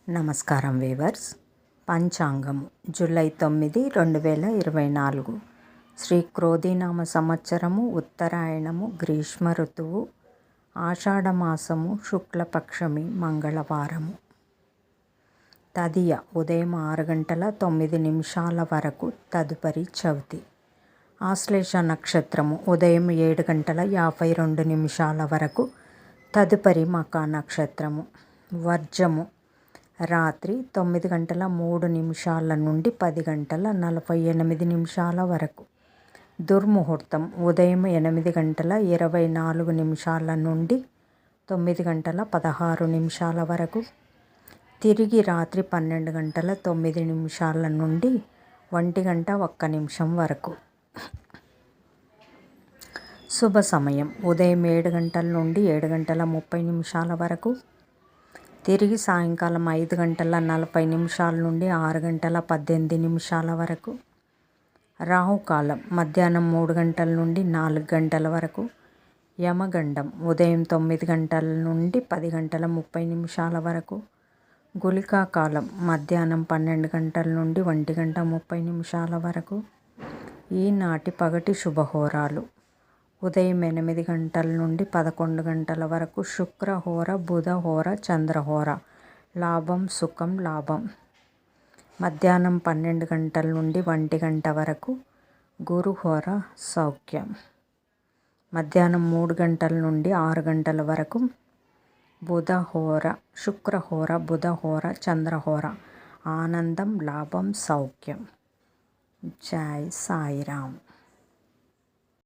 నమస్కారం weavers. పంచాంగము July 9, 2024. Shri క్రోధినామ సంవత్సరము, ఉత్తరాయణము, గ్రీష్మ ఋతువు, ఆషాఢమాసము, శుక్లపక్షమి, మంగళవారము. తదియ ఉదయం 6:09 వరకు, తదుపరి చవితి. ఆశ్లేష నక్షత్రము ఉదయం 7:52 వరకు, తదుపరి మకా నక్షత్రము. వర్జము రాత్రి 9:03 నుండి 10:48 వరకు. దుర్ముహూర్తం ఉదయం 8:24 నుండి 9:16 వరకు. తిరిగి రాత్రి 12:09 నుండి 1:01 వరకు. శుభ సమయం ఉదయం 7 గంటల నుండి 7:30 వరకు. తిరిగి సాయంకాలం 5:40 నుండి 6:18 వరకు. రాహుకాలం మధ్యాహ్నం 3 గంటల నుండి 4 గంటల వరకు. యమగండం ఉదయం 9 గంటల నుండి 10:30 వరకు. గుళికా కాలం మధ్యాహ్నం 12 గంటల నుండి 1:30 వరకు. ఈనాటి పగటి శుభహోరాలు: ఉదయం 8 గంటల నుండి 11 గంటల వరకు శుక్రహోర, బుధహోర, చంద్రహోర. లాభం, సుఖం, లాభం. మధ్యాహ్నం 12 గంటల నుండి 1 గంట వరకు గురుహోర, సౌఖ్యం. మధ్యాహ్నం 3 గంటల నుండి 6 గంటల వరకు బుధహోర, శుక్రహోర, బుధహోర, చంద్రహోర. ఆనందం, లాభం, సౌఖ్యం. జై సాయిరామ్.